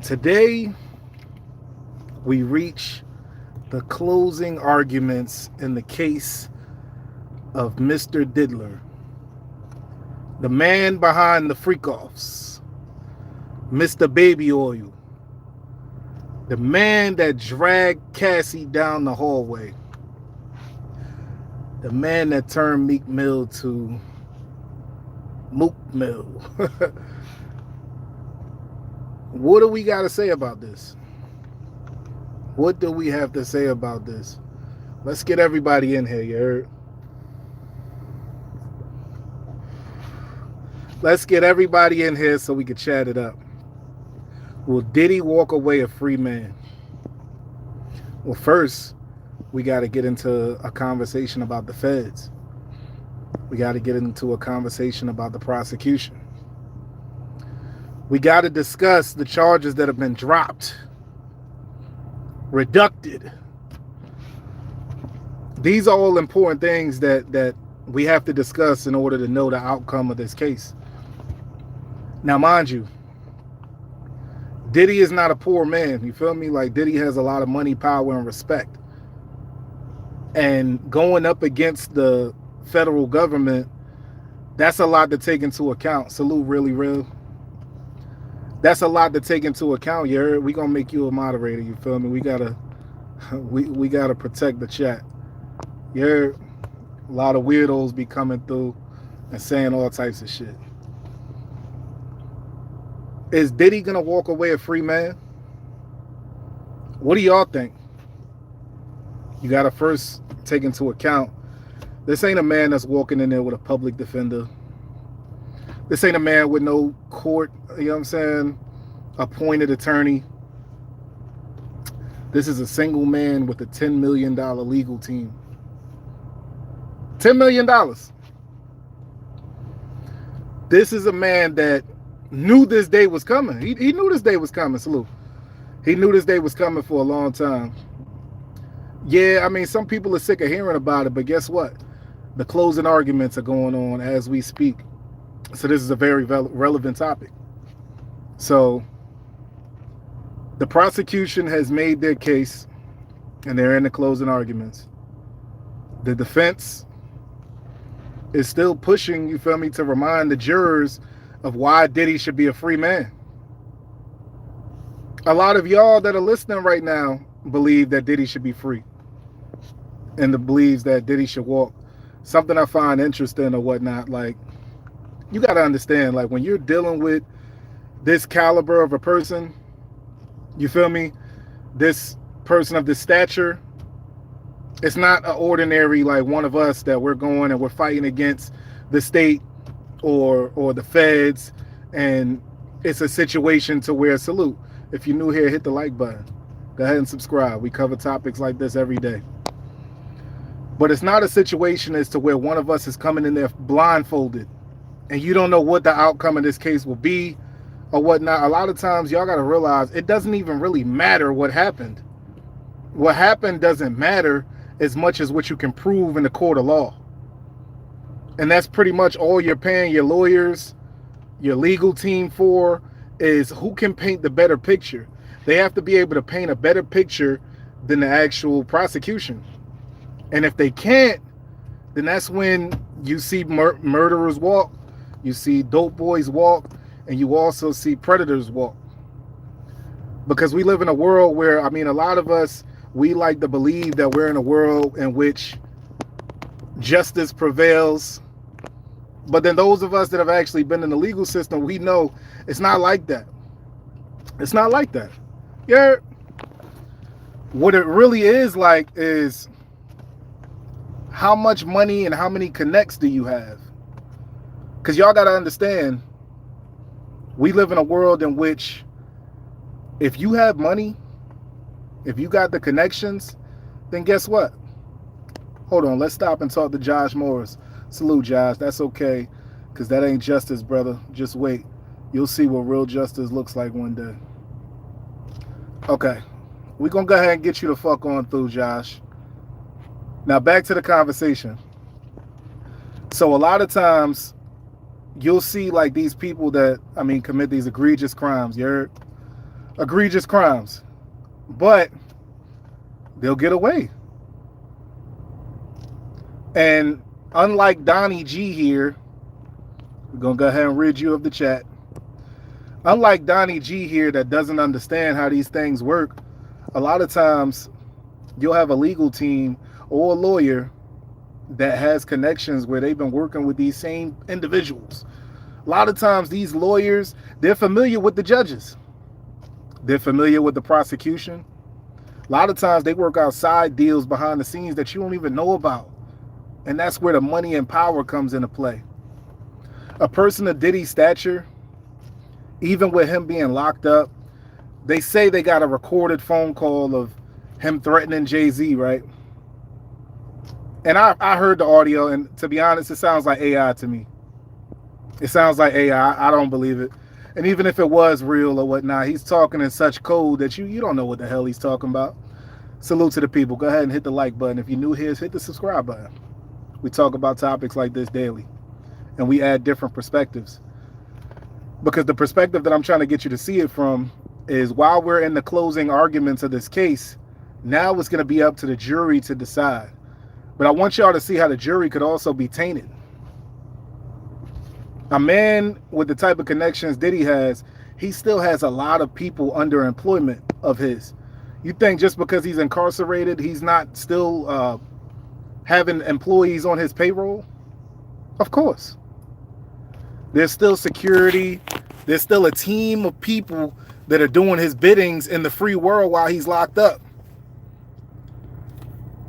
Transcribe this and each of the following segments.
Today, we reach the closing arguments in the case of Mr. Diddler, the man behind the freak-offs, Mr. Baby Oil, the man that dragged Cassie down the hallway, the man that turned Meek Mill to Mook Mill. What do we got to say about this? What do we have to say about this? Let's get everybody in here, you heard? Let's get everybody in here so we can chat it up. Will Diddy walk away a free man? Well, first, we got to get into a conversation about the feds. We got to get into a conversation about the prosecution. We got to discuss the charges that have been dropped, reducted. These are all important things that we have to discuss in order to know the outcome of this case. Now, mind you, Diddy is not a poor man. You feel me? Like, Diddy has a lot of money, power, and respect. And going up against the federal government, that's a lot to take into account. Salute, really real. That's a lot to take into account. You heard? We gonna make you a moderator. You feel me? We gotta protect the chat. You heard? A lot of weirdos be coming through and saying all types of shit. Is Diddy gonna walk away a free man? What do y'all think? You gotta first take into account, this ain't a man that's walking in there with a public defender. This ain't a man with no court, you know what I'm saying, appointed attorney. This is a single man with a $10 million legal team. $10 million. This is a man that knew this day was coming. He knew this day was coming, salute. He knew this day was coming for a long time. Yeah, I mean, some people are sick of hearing about it, but guess what? The closing arguments are going on as we speak. So this is a very relevant topic. So the prosecution has made their case, and they're in the closing arguments. The defense is still pushing, you feel me, to remind the jurors of why Diddy should be a free man. A lot of y'all that are listening right now believe that Diddy should be free, and believes that Diddy should walk. Something I find interesting or whatnot, like, you got to understand, like, when you're dealing with this caliber of a person, you feel me, this person of this stature, it's not an ordinary, like, one of us that we're going and we're fighting against the state or the feds, and it's a situation to where, salute, if you're new here, hit the like button, go ahead and subscribe. We cover topics like this every day. But it's not a situation as to where one of us is coming in there blindfolded and you don't know what the outcome of this case will be or whatnot. A lot of times y'all got to realize it doesn't even really matter what happened. What happened doesn't matter as much as what you can prove in the court of law. And that's pretty much all you're paying your lawyers, your legal team for, is who can paint the better picture. They have to be able to paint a better picture than the actual prosecution. And if they can't, then that's when you see murderers walk, you see dope boys walk, and you also see predators walk. Because we live in a world where, I mean, a lot of us, we like to believe that we're in a world in which justice prevails. But then those of us that have actually been in the legal system, we know it's not like that. It's not like that. Yeah. What it really is like is, how much money and how many connects do you have? Because y'all got to understand, we live in a world in which if you have money, if you got the connections, then guess what? Hold on, let's stop and talk to Josh Morris. Salute, Josh. That's okay, because that ain't justice, brother. Just wait. You'll see what real justice looks like one day. Okay, we're going to go ahead and get you the fuck on through, Josh. Now, back to the conversation. So a lot of times, you'll see like these people that, I mean, commit these egregious crimes. You heard? egregious crimes, but they'll get away. And unlike Donnie G here, we're going to go ahead and rid you of the chat. Unlike Donnie G here that doesn't understand how these things work, a lot of times you'll have a legal team or a lawyer that has connections where they've been working with these same individuals. A lot of times these lawyers, they're familiar with the judges. They're familiar with the prosecution. A lot of times they work out side deals behind the scenes that you don't even know about. And that's where the money and power comes into play. A person of Diddy's stature, even with him being locked up, they say they got a recorded phone call of him threatening Jay-Z, right? And I heard the audio, and to be honest, it sounds like AI to me. It sounds like AI. I don't believe it. And even if it was real or whatnot, he's talking in such code that you don't know what the hell he's talking about. Salute to the people. Go ahead and hit the like button. If you're new here, hit the subscribe button. We talk about topics like this daily, and we add different perspectives. Because the perspective that I'm trying to get you to see it from is, while we're in the closing arguments of this case, now it's going to be up to the jury to decide. But I want y'all to see how the jury could also be tainted. A man with the type of connections Diddy has, he still has a lot of people under employment of his. You think just because he's incarcerated, he's not still having employees on his payroll? Of course. There's still security. There's still a team of people that are doing his biddings in the free world while he's locked up.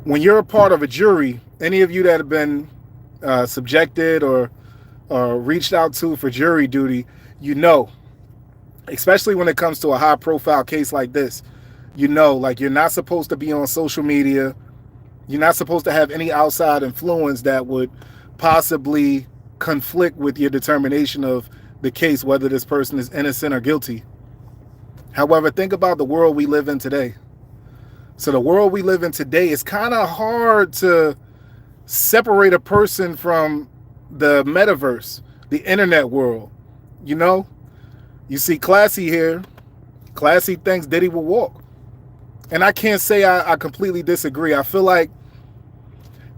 When you're a part of a jury, any of you that have been subjected or reached out to for jury duty, you know, especially when it comes to a high profile case like this, you know, like, you're not supposed to be on social media. You're not supposed to have any outside influence that would possibly conflict with your determination of the case, whether this person is innocent or guilty. However, think about the world we live in today. So the world we live in today, is kind of hard to separate a person from the metaverse, the internet world. You know, you see Classy here. Classy thinks Diddy will walk. And I can't say I completely disagree. I feel like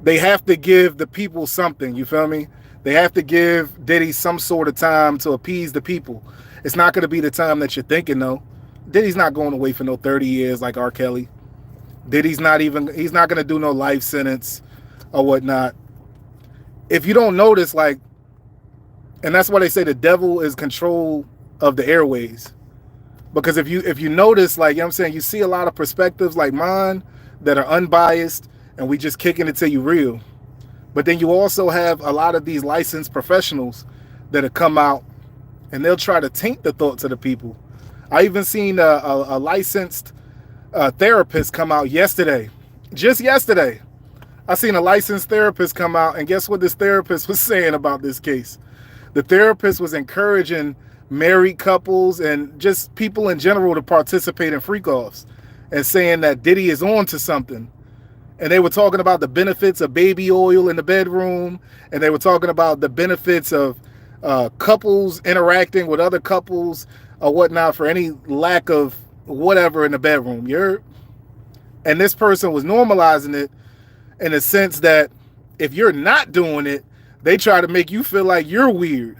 they have to give the people something, you feel me? They have to give Diddy some sort of time to appease the people. It's not going to be the time that you're thinking, though. Diddy's not going away for no 30 years like R. Kelly. Diddy's he's not going to do no life sentence or whatnot. If you don't notice, like, and that's why they say the devil is control of the airways. Because if you notice, like, you know what I'm saying, you see a lot of perspectives like mine that are unbiased, and we just kicking it till you real. But then you also have a lot of these licensed professionals that have come out, and they'll try to taint the thoughts of the people. I even seen a licensed therapist come out yesterday. Just yesterday, I seen a licensed therapist come out, and guess what this therapist was saying about this case? The therapist was encouraging married couples and just people in general to participate in freak-offs, and saying that Diddy is on to something. And they were talking about the benefits of baby oil in the bedroom, and they were talking about the benefits of couples interacting with other couples or whatnot for any lack of whatever in the bedroom. And this person was normalizing it in the sense that if you're not doing it, they try to make you feel like you're weird.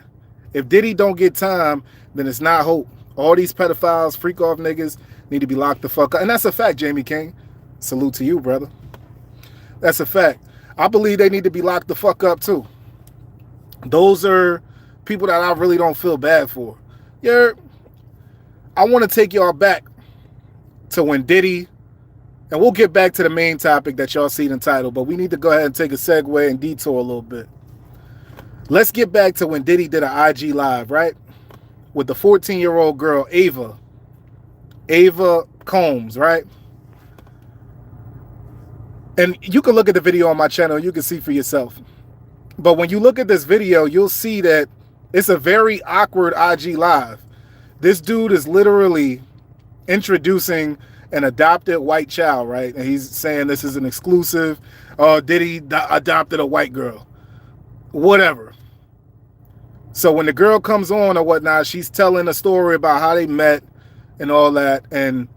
If Diddy don't get time, then it's not hope. All these pedophiles, freak off niggas need to be locked the fuck up. And that's a fact, Jamie King. Salute to you, brother. That's a fact. I believe they need to be locked the fuck up too. Those are people that I really don't feel bad for. I want to take y'all back to when Diddy, and we'll get back to the main topic that y'all see in the title, but we need to go ahead and take a segue and detour a little bit. Let's get back to when Diddy did an IG live, right? With the 14-year-old girl, Ava Combs, right? And you can look at the video on my channel, you can see for yourself. But when you look at this video, you'll see that it's a very awkward IG live. This dude is literally introducing an adopted white child, right? And he's saying this is an exclusive. Diddy adopted a white girl. Whatever. So when the girl comes on or whatnot, she's telling a story about how they met, and all that. And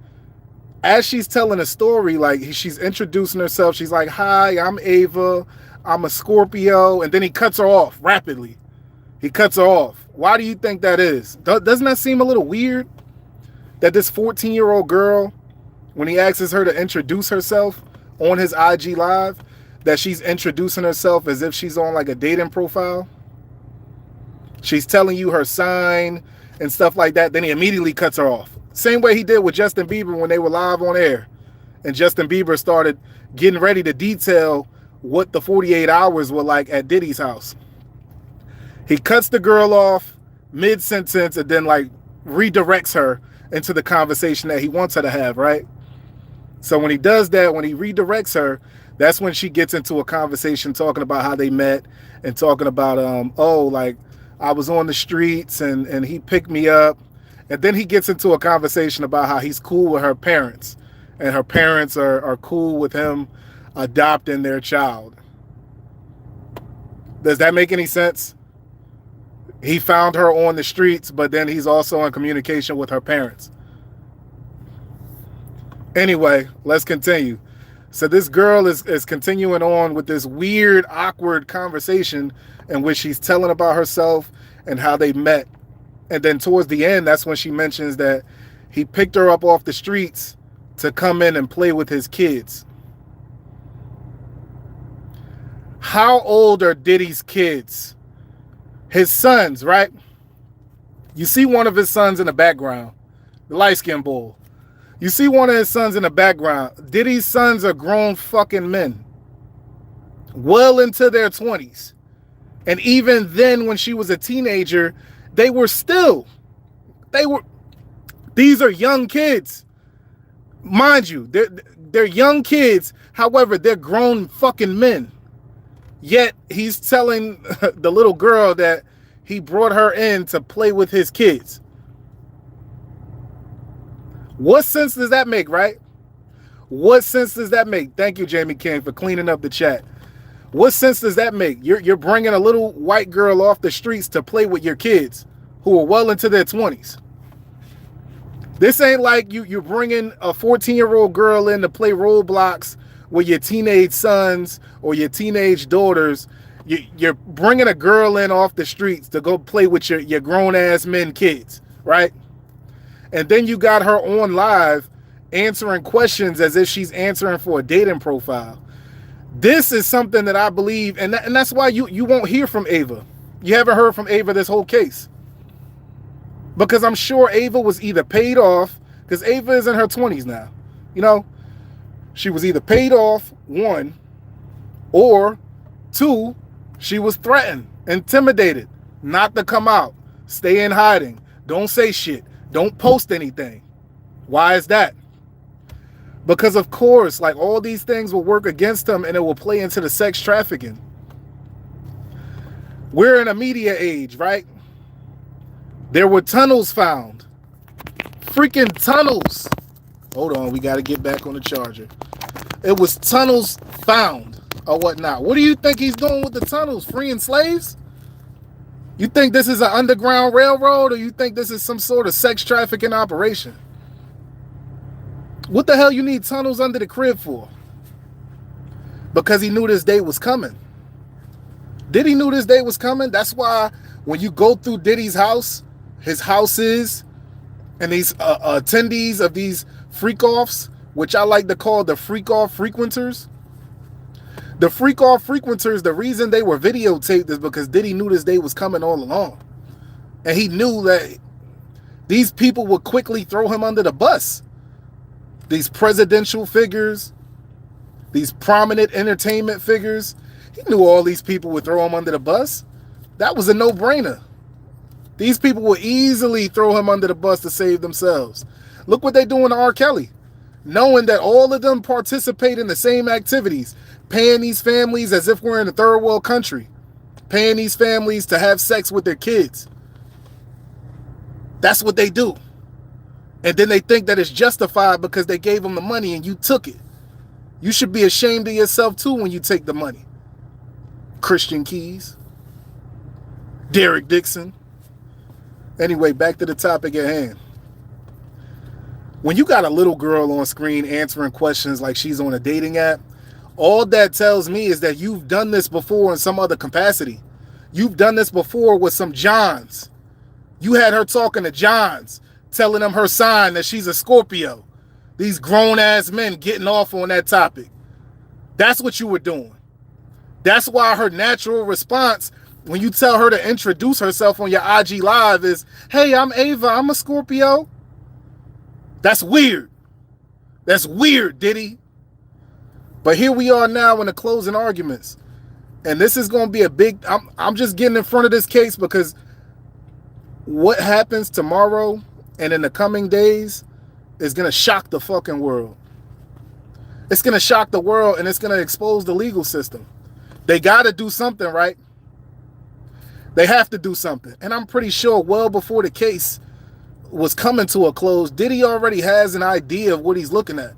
as she's telling a story, like she's introducing herself, she's like, "Hi, I'm Ava. I'm a Scorpio," and then he cuts her off rapidly. He cuts her off. Why do you think that is? Doesn't that seem a little weird? That this 14-year-old girl, when he asks her to introduce herself on his IG Live, that she's introducing herself as if she's on like a dating profile. She's telling you her sign and stuff like that. Then he immediately cuts her off. Same way he did with Justin Bieber when they were live on air. And Justin Bieber started getting ready to detail what the 48 hours were like at Diddy's house. He cuts the girl off mid-sentence and then like redirects her into the conversation that he wants her to have, right? So when he does that, when he redirects her, that's when she gets into a conversation talking about how they met and talking about, like I was on the streets and he picked me up. And then he gets into a conversation about how he's cool with her parents and her parents are cool with him adopting their child. Does that make any sense? He found her on the streets, but then he's also in communication with her parents. Anyway, let's continue. So this girl is continuing on with this weird, awkward conversation in which she's telling about herself and how they met. And then towards the end, that's when she mentions that he picked her up off the streets to come in and play with his kids. How old are Diddy's kids? His sons, right? You see one of his sons in the background, the light-skinned bull. You see one of his sons in the background. Diddy's sons are grown fucking men. Well into their 20s. And even then, when she was a teenager, these are young kids. Mind you, they're young kids. However, they're grown fucking men. Yet he's telling the little girl that he brought her in to play with his kids. What sense does that make, right? What sense does that make? Thank you, Jamie King, for cleaning up the chat. What sense does that make? You're bringing a little white girl off the streets to play with your kids who are well into their 20s. This ain't like you're bringing a 14-year-old girl in to play Roblox with your teenage sons or your teenage daughters. You're bringing a girl in off the streets to go play with your grown-ass men kids, right? And then you got her on live answering questions as if she's answering for a dating profile. This is something that I believe, and that's why you won't hear from Ava. You haven't heard from Ava this whole case. Because I'm sure Ava was either paid off, because Ava is in her 20s now. You know, she was either paid off, one, or two, she was threatened, intimidated, not to come out, stay in hiding, don't say shit, don't post anything. Why is that? Because of course, like all these things will work against them and it will play into the sex trafficking. We're in a media age, right? There were tunnels found. Freaking tunnels. Hold on, we got to get back on the charger. It was tunnels found or whatnot. What do you think he's doing with the tunnels? Freeing slaves? You think this is an underground railroad or you think this is some sort of sex trafficking operation? What the hell you need tunnels under the crib for? Because he knew this day was coming. Diddy knew this day was coming. That's why when you go through Diddy's house, his houses, and these attendees of these freak-offs, which I like to call the freak-off frequenters. The freak-off frequenters, the reason they were videotaped is because Diddy knew this day was coming all along. And he knew that these people would quickly throw him under the bus. These presidential figures, these prominent entertainment figures, he knew all these people would throw him under the bus. That was a no-brainer. These people would easily throw him under the bus to save themselves. Look what they're doing to R. Kelly. Knowing that all of them participate in the same activities, paying these families as if we're in a third world country, paying these families to have sex with their kids. That's what they do. And then they think that it's justified because they gave them the money and you took it. You should be ashamed of yourself too when you take the money. Christian Keys. Derek Dixon. Anyway, back to the topic at hand. When you got a little girl on screen answering questions like she's on a dating app, all that tells me is that you've done this before in some other capacity. You've done this before with some Johns. You had her talking to Johns, telling them her sign, that she's a Scorpio. These grown-ass men getting off on that topic. That's what you were doing. That's why her natural response when you tell her to introduce herself on your IG Live is, hey, I'm Ava, I'm a Scorpio. That's weird. That's weird, Diddy. But here we are now in the closing arguments. And this is going to be a big... I'm just getting in front of this case because what happens tomorrow and in the coming days is going to shock the fucking world. It's going to shock the world and it's going to expose the legal system. They got to do something, right? They have to do something. And I'm pretty sure well before the case was coming to a close, Diddy already has an idea of what he's looking at.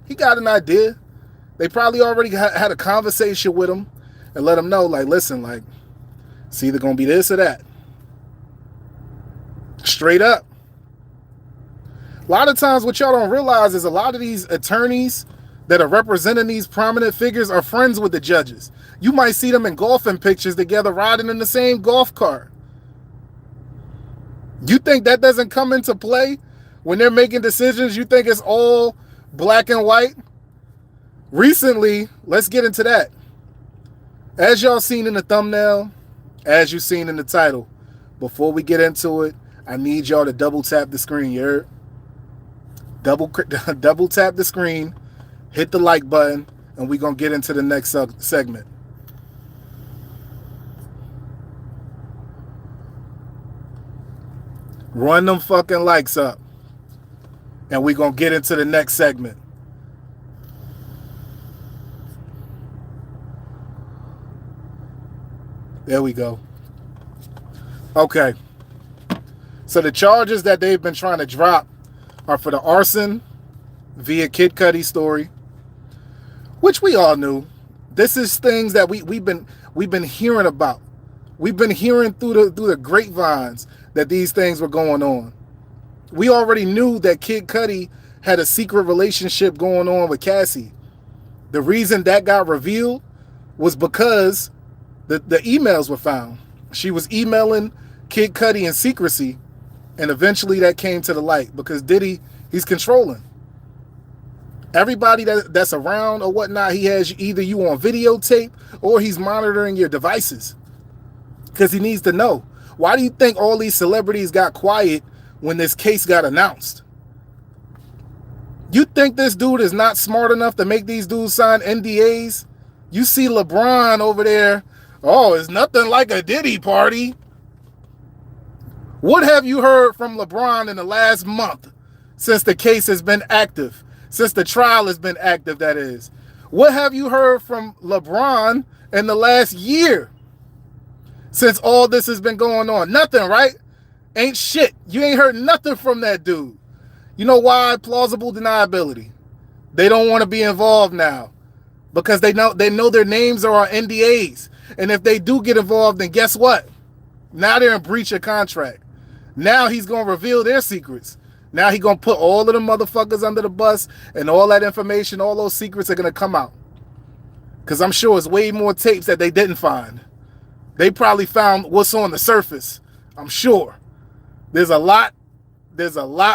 He got an idea. They probably already had a conversation with him and let him know, like, listen, like, it's either going to be this or that. Straight up. A lot of times what y'all don't realize is a lot of these attorneys that are representing these prominent figures are friends with the judges. You might see them in golfing pictures together riding in the same golf cart. You think that doesn't come into play when they're making decisions? You think it's all black and white? Recently, let's get into that. As y'all seen in the thumbnail, as you seen in the title, before we get into it, I need y'all to double tap the screen, you heard? Double tap the screen, hit the like button, and we're going to get into the next segment. Run them fucking likes up, and we're going to get into the next segment. There we go. Okay. So the charges that they've been trying to drop are for the arson via Kid Cudi's story, which we all knew. This is things that we've been hearing about. We've been hearing through the grapevines that these things were going on. We already knew that Kid Cudi had a secret relationship going on with Cassie. The reason that got revealed was because the emails were found. She was emailing Kid Cudi in secrecy, and eventually that came to the light because Diddy, he's controlling. Everybody that's around or whatnot, he has either you on videotape or he's monitoring your devices because he needs to know. Why do you think all these celebrities got quiet when this case got announced? You think this dude is not smart enough to make these dudes sign NDAs? You see LeBron over there, oh, it's nothing like a Diddy party. What have you heard from LeBron in the last month since the case has been active? Since the trial has been active, that is. What have you heard from LeBron in the last year since all this has been going on? Nothing, right? Ain't shit. You ain't heard nothing from that dude. You know why? Plausible deniability. They don't want to be involved now because they know their names are on NDAs. And if they do get involved, then guess what? Now they're in breach of contract. Now he's going to reveal their secrets. Now he's going to put all of the motherfuckers under the bus and all that information, all those secrets are going to come out. Because I'm sure it's way more tapes that they didn't find. They probably found what's on the surface. I'm sure. There's a lot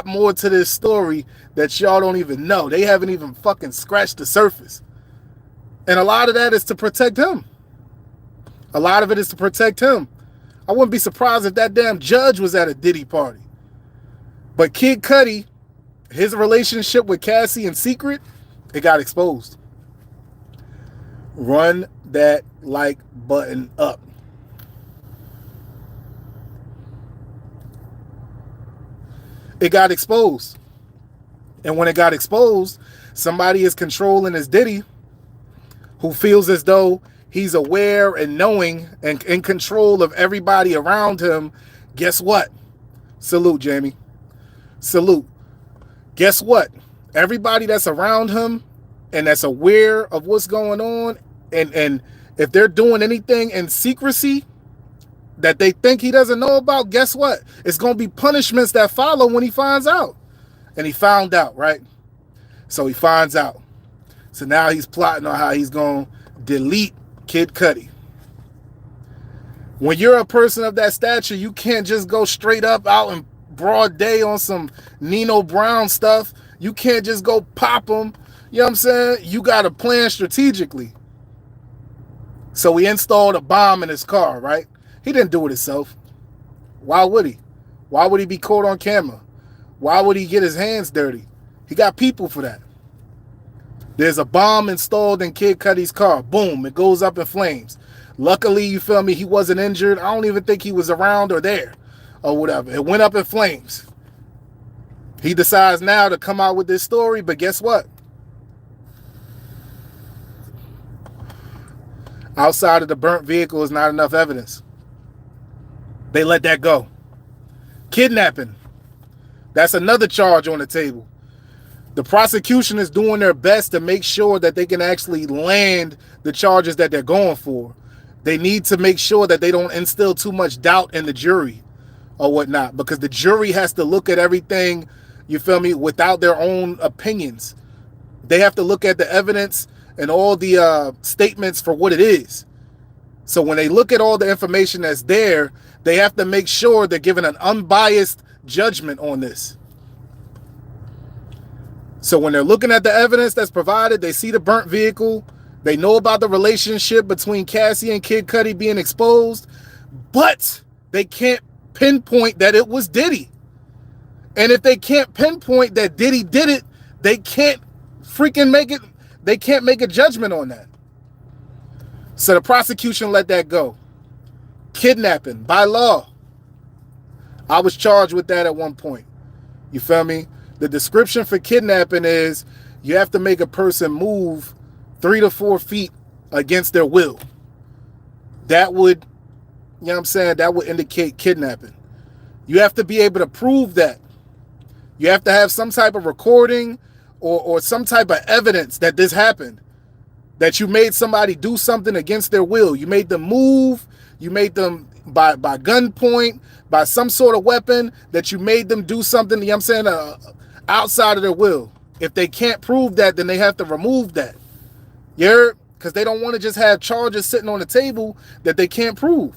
more to this story that y'all don't even know. They haven't even fucking scratched the surface. And a lot of that is to protect him. A lot of it is to protect him. I wouldn't be surprised if that damn judge was at a Diddy party. But Kid Cudi, his relationship with Cassie in secret, it got exposed. Run that like button up. It got exposed. And when it got exposed, somebody is controlling his Diddy who feels as though he's aware and knowing and in control of everybody around him. Guess what? Salute, Jamie. Salute. Guess what? Everybody that's around him and that's aware of what's going on, and if they're doing anything in secrecy that they think he doesn't know about, guess what? It's going to be punishments that follow when he finds out. And he found out, right? So he finds out. So now he's plotting on how he's going to delete Kid Cudi. When you're a person of that stature, you can't just go straight up out in broad day on some Nino Brown stuff. You can't just go pop them. You know what I'm saying? You got to plan strategically. So he installed a bomb in his car, right? He didn't do it himself. Why would he? Why would he be caught on camera? Why would he get his hands dirty? He got people for that. There's a bomb installed in Kid Cudi's car. Boom, it goes up in flames. Luckily, you feel me, he wasn't injured. I don't even think he was around or there or whatever. It went up in flames. He decides now to come out with this story, but guess what? Outside of the burnt vehicle is not enough evidence. They let that go. Kidnapping. That's another charge on the table. The prosecution is doing their best to make sure that they can actually land the charges that they're going for. They need to make sure that they don't instill too much doubt in the jury or whatnot, because the jury has to look at everything, you feel me, without their own opinions. They have to look at the evidence and all the statements for what it is. So when they look at all the information that's there, they have to make sure they're giving an unbiased judgment on this. So when they're looking at the evidence that's provided, they see the burnt vehicle, they know about the relationship between Cassie and Kid Cudi being exposed, but they can't pinpoint that it was Diddy. And if they can't pinpoint that Diddy did it, they can't freaking make it, they can't make a judgment on that. So the prosecution let that go. Kidnapping by law. I was charged with that at one point. You feel me? The description for kidnapping is you have to make a person move 3 to 4 feet against their will. That would, you know what I'm saying, that would indicate kidnapping. You have to be able to prove that. You have to have some type of recording or some type of evidence that this happened. That you made somebody do something against their will. You made them move. You made them by gunpoint, by some sort of weapon, that you made them do something, you know what I'm saying, outside of their will. If they can't prove that, then they have to remove that. Yeah, because they don't want to just have charges sitting on the table that they can't prove.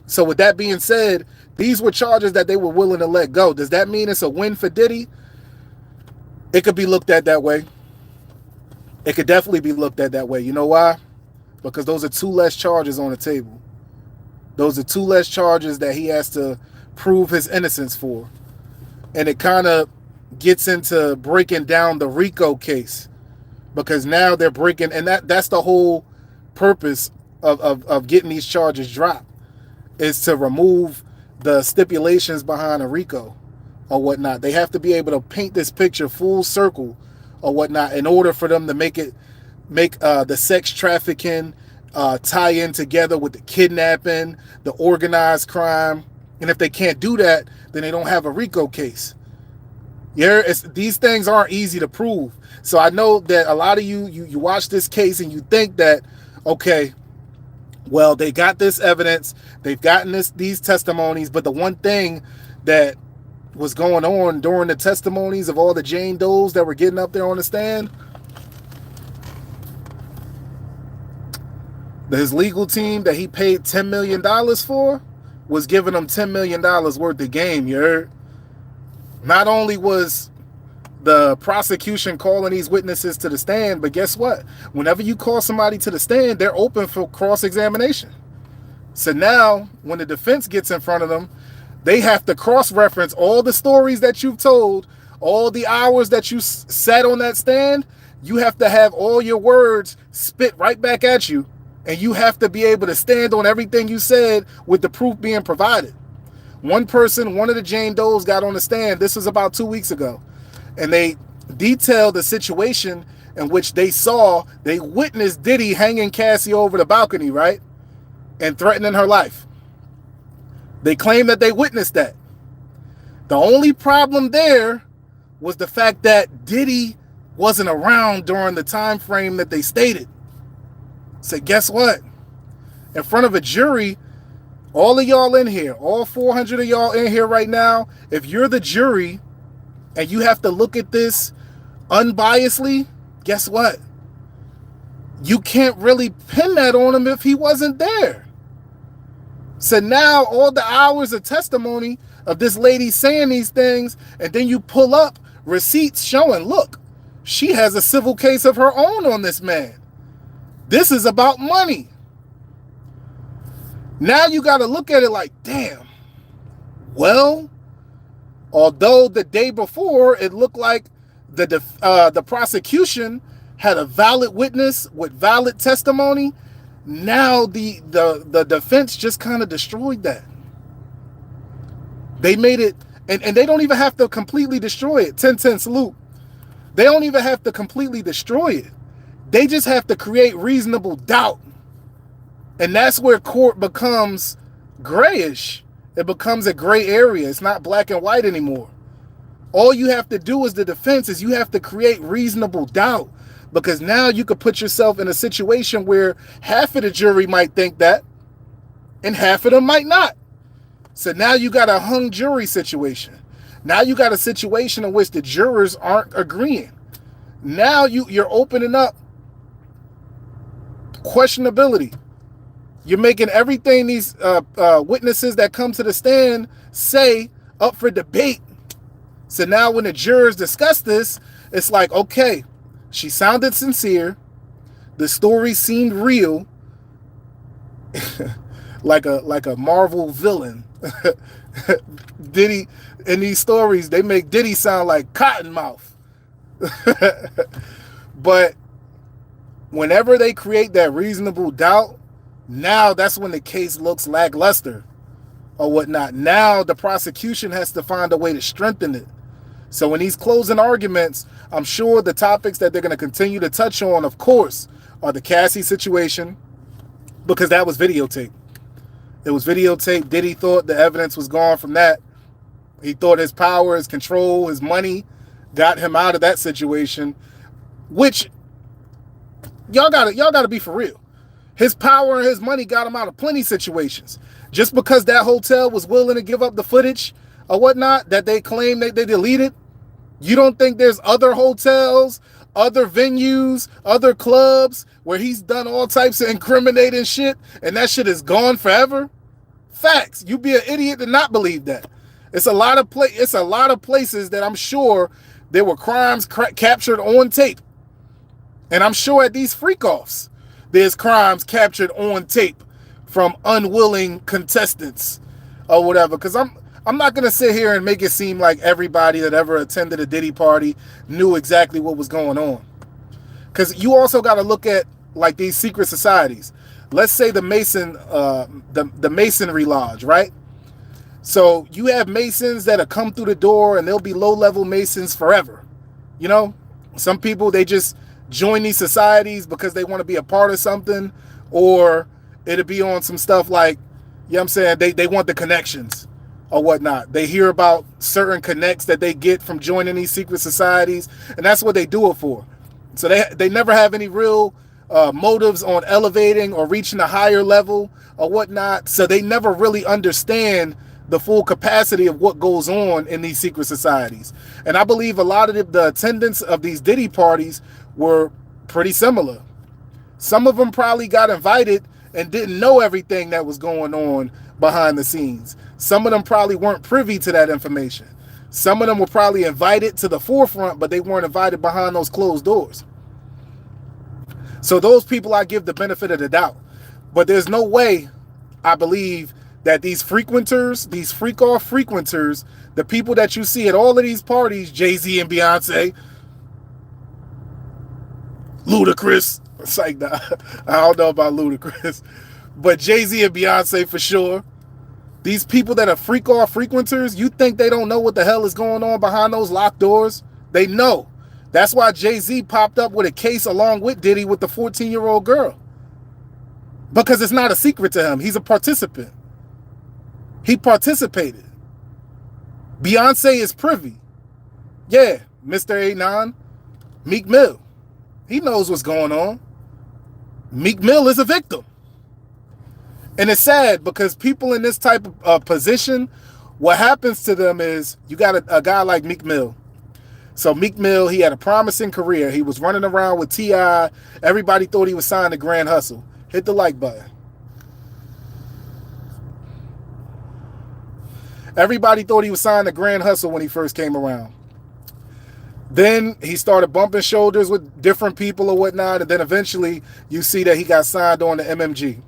So with that being said, these were charges that they were willing to let go. Does that mean it's a win for Diddy? It could be looked at that way. It could definitely be looked at that way. You know why? Because those are 2 less charges on the table. Those are 2 less charges that he has to prove his innocence for. And it kind of gets into breaking down the RICO case. Because now they're breaking, and that's the whole purpose of getting these charges dropped, is to remove the stipulations behind a RICO or whatnot. They have to be able to paint this picture full circle or whatnot in order for them to make the sex trafficking tie in together with the kidnapping, the organized crime. And if they can't do that, then they don't have a RICO case. Yeah, these things aren't easy to prove. So I know that a lot of you watch this case and you think that, okay, well, they got this evidence, they've gotten these testimonies, but the one thing that was going on during the testimonies of all the Jane Does that were getting up there on the stand, his legal team that he paid $10 million for was giving him $10 million worth of game, you heard? Not only was the prosecution calling these witnesses to the stand, but guess what? Whenever you call somebody to the stand, they're open for cross-examination. So now, when the defense gets in front of them, they have to cross-reference all the stories that you've told, all the hours that you sat on that stand. You have to have all your words spit right back at you, and you have to be able to stand on everything you said with the proof being provided. One of the Jane Does got on the stand, this was about 2 weeks ago, and they detailed the situation in which they witnessed Diddy hanging Cassie over the balcony, right? And threatening her life. They claim that they witnessed that. The only problem there was the fact that Diddy wasn't around during the time frame that they stated. So guess what? In front of a jury, all of y'all in here, all 400 of y'all in here right now, if you're the jury and you have to look at this unbiasedly, guess what? You can't really pin that on him if he wasn't there. So now all the hours of testimony of this lady saying these things, and then you pull up receipts showing, look, she has a civil case of her own on this man. This is about money. Now you got to look at it like, damn, well, although the day before it looked like the prosecution had a valid witness with valid testimony, now the defense just kind of destroyed that. They made it, and they don't even have to completely destroy it. 10-10 salute. They don't even have to completely destroy it. They just have to create reasonable doubt. And that's where court becomes grayish. It becomes a gray area. It's not black and white anymore. All you have to do as the defense is you have to create reasonable doubt, because now you could put yourself in a situation where half of the jury might think that and half of them might not. So now you got a hung jury situation. Now you got a situation in which the jurors aren't agreeing. Now you're opening up questionability. You're making everything these witnesses that come to the stand say up for debate. So now when the jurors discuss this, it's like, okay, she sounded sincere. The story seemed real. like a Marvel villain. Diddy, in these stories, they make Diddy sound like Cottonmouth. But whenever they create that reasonable doubt, now that's when the case looks lackluster or whatnot. Now the prosecution has to find a way to strengthen it. So in these closing arguments, I'm sure the topics that they're going to continue to touch on, of course, are the Cassie situation, because that was videotaped. It was videotaped. Diddy thought the evidence was gone from that. He thought his power, his control, his money got him out of that situation, which y'all gotta be for real. His power and his money got him out of plenty situations. Just because that hotel was willing to give up the footage or whatnot that they claim they deleted, you don't think there's other hotels, other venues, other clubs where he's done all types of incriminating shit and that shit is gone forever? Facts. You'd be an idiot to not believe that. It's a lot of places that I'm sure there were crimes captured on tape. And I'm sure at these freak-offs, there's crimes captured on tape from unwilling contestants or whatever. Because I'm not going to sit here and make it seem like everybody that ever attended a Diddy party knew exactly what was going on. Because you also got to look at like these secret societies. Let's say the Masonry Lodge, right? So you have Masons that have come through the door and they'll be low-level Masons forever. You know, some people, they just join these societies because they want to be a part of something, or it'll be on some stuff like, you know what I'm saying, they want the connections or whatnot. They hear about certain connects that they get from joining these secret societies, and that's what they do it for. So they never have any real motives on elevating or reaching a higher level or whatnot. So they never really understand the full capacity of what goes on in these secret societies. And I believe a lot of the attendance of these Diddy parties were pretty similar. Some of them probably got invited and didn't know everything that was going on behind the scenes. Some of them probably weren't privy to that information. Some of them were probably invited to the forefront, but they weren't invited behind those closed doors. So those people I give the benefit of the doubt. But there's no way, I believe, that these frequenters, these freak-off frequenters, the people that you see at all of these parties, Jay-Z and Beyonce, Ludacris, it's like, I don't know about Ludacris, but Jay-Z and Beyonce for sure. These people that are freak-off frequenters, you think they don't know what the hell is going on behind those locked doors? They know. That's why Jay-Z popped up with a case along with Diddy with the 14-year-old girl. Because it's not a secret to him. He's a participant. He participated. Beyonce is privy. Yeah, Mr. A9, Meek Mill. He knows what's going on. Meek Mill is a victim. And it's sad because people in this type of position, what happens to them is you got a guy like Meek Mill. So Meek Mill, he had a promising career. He was running around with T.I. Everybody thought he was signed to Grand Hustle. Hit the like button. Everybody thought he was signed to Grand Hustle when he first came around. Then he started bumping shoulders with different people or whatnot, and then eventually you see that he got signed on to MMG.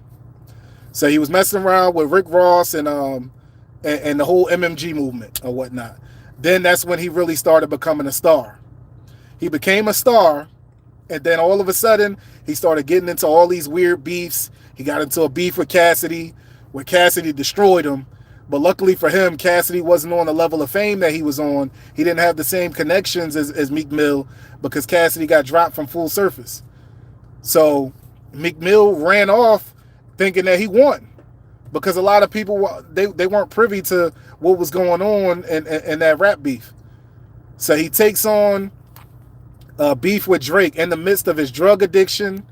So he was messing around with Rick Ross and the whole MMG movement or whatnot. Then that's when he really started becoming a star. He became a star, and then all of a sudden he started getting into all these weird beefs. He got into a beef with Cassidy, where Cassidy destroyed him. But luckily for him, Cassidy wasn't on the level of fame that he was on. He didn't have the same connections as Meek Mill, because Cassidy got dropped from Full Surface. So Meek Mill ran off thinking that he won, because a lot of people, they weren't privy to what was going on in that rap beef. So he takes on beef with Drake in the midst of his drug addiction,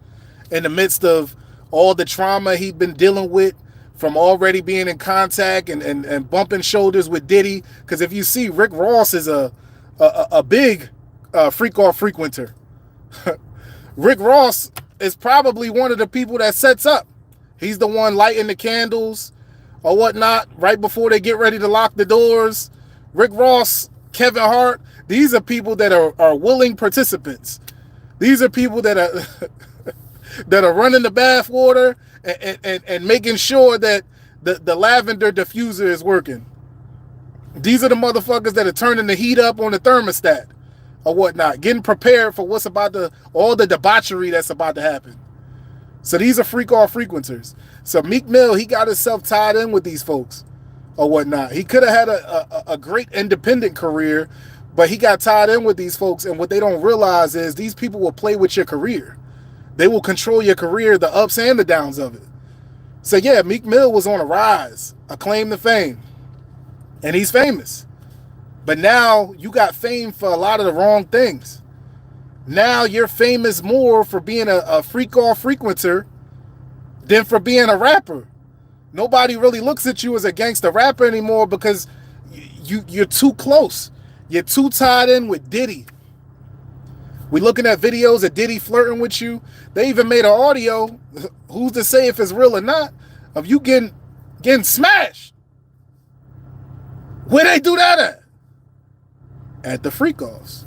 in the midst of all the trauma he'd been dealing with from already being in contact and bumping shoulders with Diddy. Because if you see, Rick Ross is a big freak-off frequenter. Rick Ross is probably one of the people that sets up. He's the one lighting the candles or whatnot right before they get ready to lock the doors. Rick Ross, Kevin Hart, these are people that are willing participants. These are people that are that are running the bath water and making sure that the lavender diffuser is working. These are the motherfuckers that are turning the heat up on the thermostat or whatnot, getting prepared for what's about to, all the debauchery that's about to happen. So these are freak-off frequenters. So Meek Mill, he got himself tied in with these folks or whatnot. He could have had a great independent career, but he got tied in with these folks, and what they don't realize is these people will play with your career. They will control your career, the ups and the downs of it. So yeah, Meek Mill was on a rise, a claim to fame, and he's famous. But now you got fame for a lot of the wrong things. Now you're famous more for being a freak-off frequenter than for being a rapper. Nobody really looks at you as a gangster rapper anymore, because you're too close. You're too tied in with Diddy. We looking at videos of Diddy flirting with you. They even made an audio, who's to say if it's real or not, of you getting smashed. Where they do that at? At the freak-offs.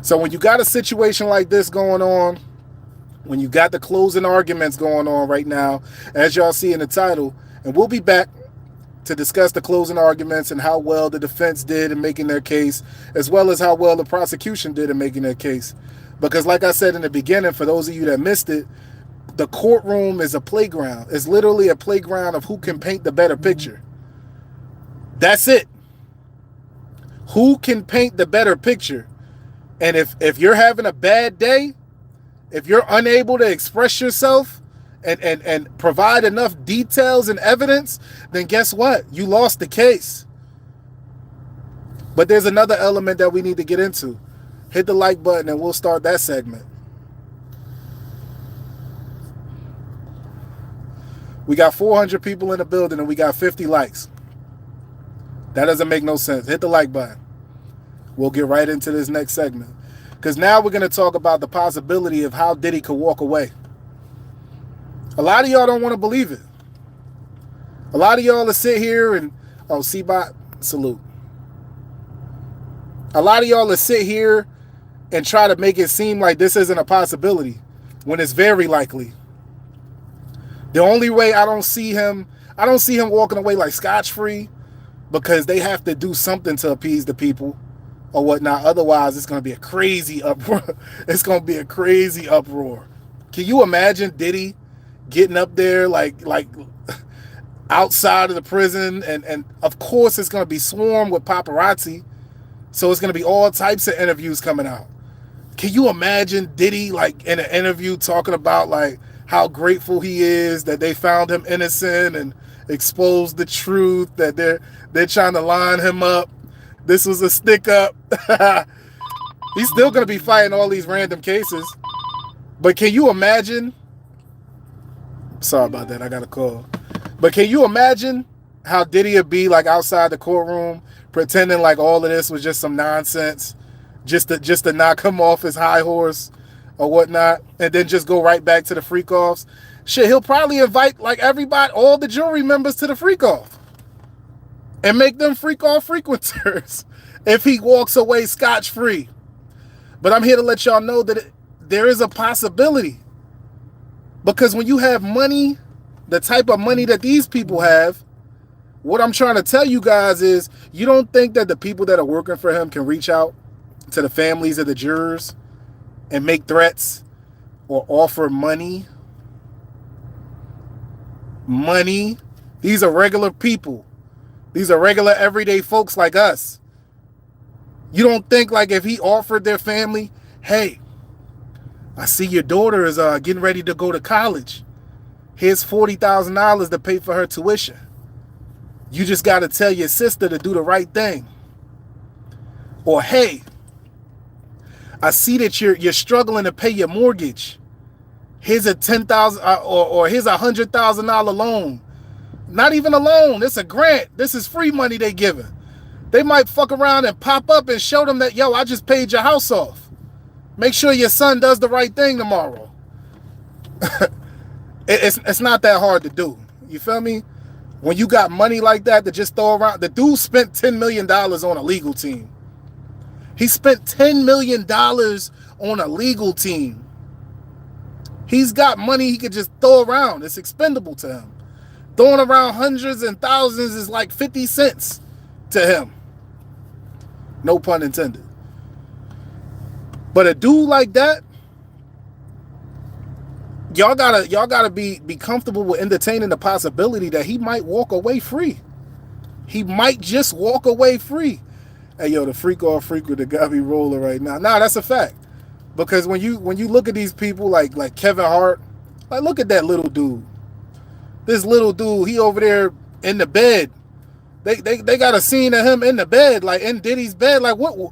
So when you got a situation like this going on, when you got the closing arguments going on right now, as y'all see in the title, and we'll be back to discuss the closing arguments and how well the defense did in making their case, as well as how well the prosecution did in making their case. Because like I said in the beginning, for those of you that missed it, the courtroom is a playground. It's literally a playground of who can paint the better picture. That's it. Who can paint the better picture? And if you're having a bad day, if you're unable to express yourself and provide enough details and evidence, then guess what? You lost the case. But there's another element that we need to get into. Hit the like button and we'll start that segment. We got 400 people in the building and we got 50 likes. That doesn't make no sense. Hit the like button. We'll get right into this next segment. Because now we're going to talk about the possibility of how Diddy could walk away. A lot of y'all don't want to believe it. A lot of y'all will sit here and, oh, C-Bot, salute. A lot of y'all will sit here and try to make it seem like this isn't a possibility when it's very likely. The only way I don't see him walking away like scotch-free, because they have to do something to appease the people or whatnot. Otherwise, it's going to be a crazy uproar. It's going to be a crazy uproar. Can you imagine Diddy getting up there like outside of the prison? And of course, it's going to be swarmed with paparazzi. So it's going to be all types of interviews coming out. Can you imagine Diddy like in an interview talking about like how grateful he is that they found him innocent and exposed the truth, that they're trying to line him up. This was a stick up. He's still going to be fighting all these random cases. But can you imagine? Sorry about that. I got a call. But can you imagine how Diddy would be like outside the courtroom pretending like all of this was just some nonsense, just to knock him off his high horse or whatnot, and then just go right back to the freak offs. Shit, he'll probably invite like everybody, all the jury members to the freak off and make them freak off frequenters if he walks away scotch-free. But I'm here to let y'all know that there is a possibility, because when you have money, the type of money that these people have, what I'm trying to tell you guys is, you don't think that the people that are working for him can reach out to the families of the jurors and make threats or offer money? Money. These are regular people. These are regular everyday folks like us. You don't think like if he offered their family, hey, I see your daughter is getting ready to go to college. Here's $40,000 to pay for her tuition. You just got to tell your sister to do the right thing. Or, hey, I see that you're struggling to pay your mortgage. Here's a $10,000 or here's a $100,000 loan. Not even a loan. It's a grant. This is free money they giving. They might fuck around and pop up and show them that, yo, I just paid your house off. Make sure your son does the right thing tomorrow. It's not that hard to do. You feel me? When you got money like that to just throw around. The dude spent $10 million on a legal team. He spent $10 million on a legal team. He's got money he could just throw around. It's expendable to him. Throwing around hundreds and thousands is like 50 cents to him. No pun intended. But a dude like that, y'all gotta be comfortable with entertaining the possibility that he might walk away free. He might just walk away free. Hey, yo, the freak off freaker that got me rolling right now. Nah, that's a fact. Because when you look at these people like Kevin Hart, like look at that little dude. This little dude, he over there in the bed. They got a scene of him in the bed, like in Diddy's bed. Like what?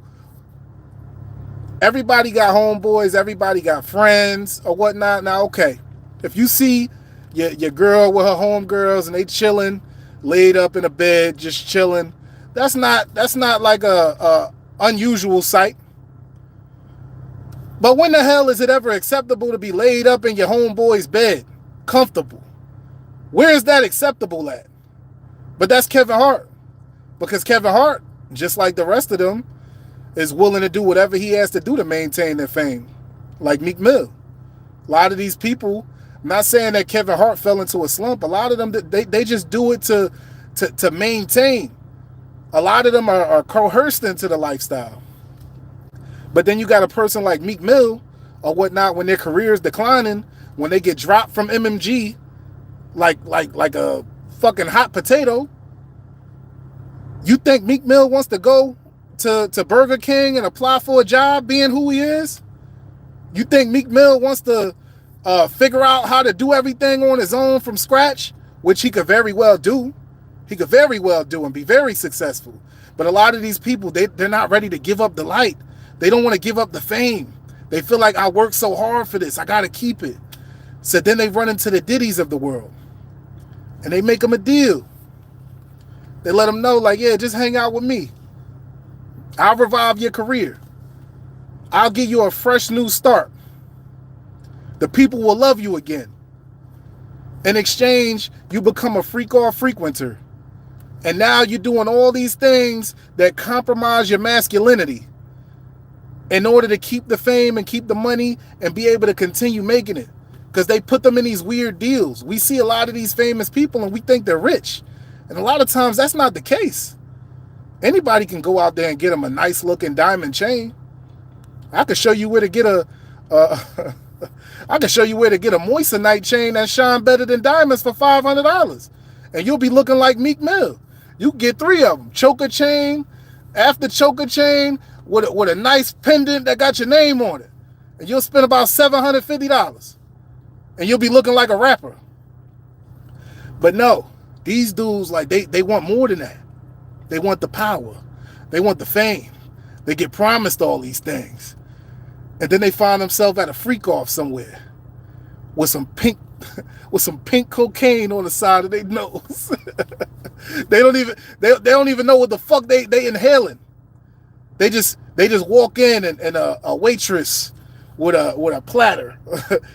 Everybody got homeboys, everybody got friends or whatnot. Now, okay, if you see your girl with her homegirls and they chilling, laid up in a bed, just chilling, that's not like a unusual sight. But when the hell is it ever acceptable to be laid up in your homeboy's bed, comfortable? Where is that acceptable at? But that's Kevin Hart, because Kevin Hart, just like the rest of them, is willing to do whatever he has to do to maintain their fame. Like Meek Mill. A lot of these people, I'm not saying that Kevin Hart fell into a slump. A lot of them, they just do it to maintain. A lot of them are coerced into the lifestyle. But then you got a person like Meek Mill or whatnot, when their career is declining, when they get dropped from MMG, like a fucking hot potato. You think Meek Mill wants to go to Burger King and apply for a job being who he is? You think Meek Mill wants to figure out how to do everything on his own from scratch, which he could very well do. He could very well do and be very successful. But a lot of these people, they're not ready to give up the light. They don't want to give up the fame. They feel like, I worked so hard for this, I got to keep it. So then they run into the Diddys of the world and they make them a deal. They let them know, like, yeah, just hang out with me. I'll revive your career. I'll give you a fresh new start. The people will love you again. In exchange, you become a freak-off frequenter. And now you're doing all these things that compromise your masculinity in order to keep the fame and keep the money and be able to continue making it. Because they put them in these weird deals. We see a lot of these famous people and we think they're rich. And a lot of times that's not the case. Anybody can go out there and get them a nice looking diamond chain. I could show you where to get a moissanite chain that shine better than diamonds for $500. And you'll be looking like Meek Mill. You get 3 of them. Choker chain, after choker chain, with a nice pendant that got your name on it. And you'll spend about $750. And you'll be looking like a rapper. But no, these dudes, like, they want more than that. They want the power. They want the fame. They get promised all these things. And then they find themselves at a freak off somewhere. with some pink cocaine on the side of their nose. they don't even know what the fuck they inhaling. They just walk in and a waitress with a platter.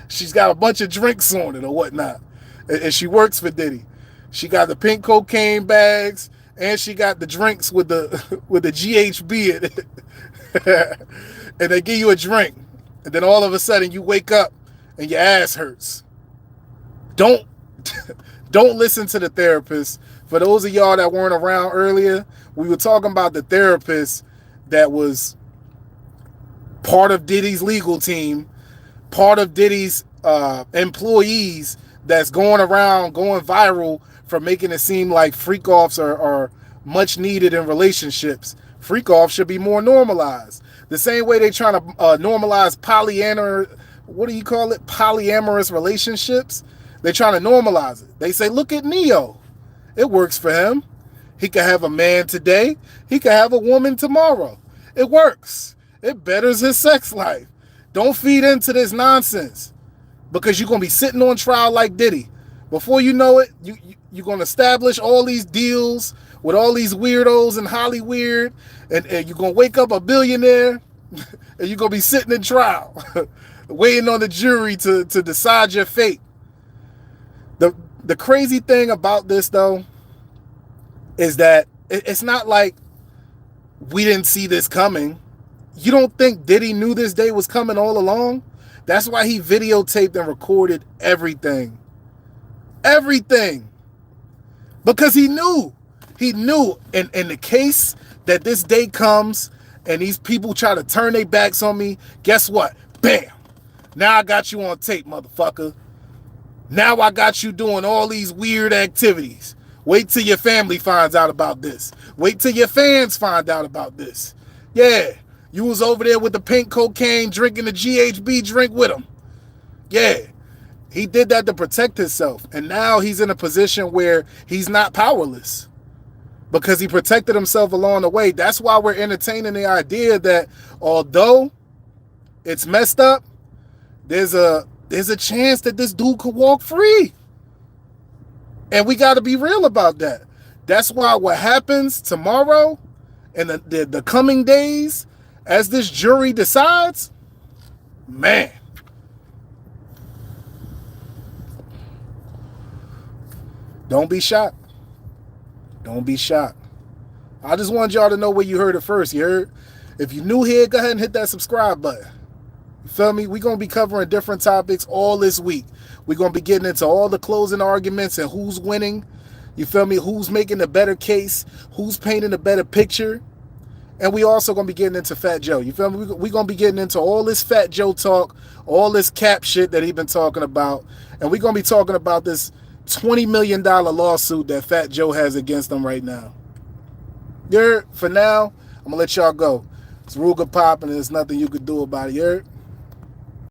She's got a bunch of drinks on it or whatnot, and she works for Diddy. She got the pink cocaine bags and she got the drinks with the GHB in it. And they give you a drink, and then all of a sudden you wake up and your ass hurts. Don't listen to the therapist. For those of y'all that weren't around earlier, we were talking about the therapist that was part of Diddy's legal team, part of Diddy's employees that's going around, going viral for making it seem like freak-offs are much needed in relationships. Freak-offs should be more normalized. The same way they trying to normalize polyamorous relationships. They're trying to normalize it. They say, look at Neo. It works for him. He could have a man today. He could have a woman tomorrow. It works. It betters his sex life. Don't feed into this nonsense, because you're going to be sitting on trial like Diddy. Before you know it, you're going to establish all these deals with all these weirdos in Hollywood, and you're going to wake up a billionaire, and you're going to be sitting in trial, waiting on the jury to decide your fate. The crazy thing about this, though, is that it's not like we didn't see this coming. You don't think Diddy knew this day was coming all along? That's why he videotaped and recorded everything. Everything. Because he knew. He knew in the case that this day comes and these people try to turn their backs on me, guess what? Bam! Now I got you on tape, motherfucker. Now I got you doing all these weird activities. Wait till your family finds out about this. Wait till your fans find out about this. Yeah, you was over there with the pink cocaine, drinking the GHB drink with him. Yeah, he did that to protect himself. And now he's in a position where he's not powerless because he protected himself along the way. That's why we're entertaining the idea that although it's messed up, there's a chance that this dude could walk free. And we got to be real about that. That's why what happens tomorrow and the coming days, as this jury decides, man, don't be shocked. Don't be shocked. I just wanted y'all to know where you heard it first. You heard? If you're new here, go ahead and hit that subscribe button. You feel me? We're going to be covering different topics all this week. We're going to be getting into all the closing arguments and who's winning. You feel me? Who's making the better case? Who's painting a better picture? And we also going to be getting into Fat Joe. You feel me? We're going to be getting into all this Fat Joe talk, all this cap shit that he been talking about. And we're going to be talking about this $20 million lawsuit that Fat Joe has against him right now. For now, I'm going to let y'all go. It's Ruger Pop and there's nothing you could do about it. You heard?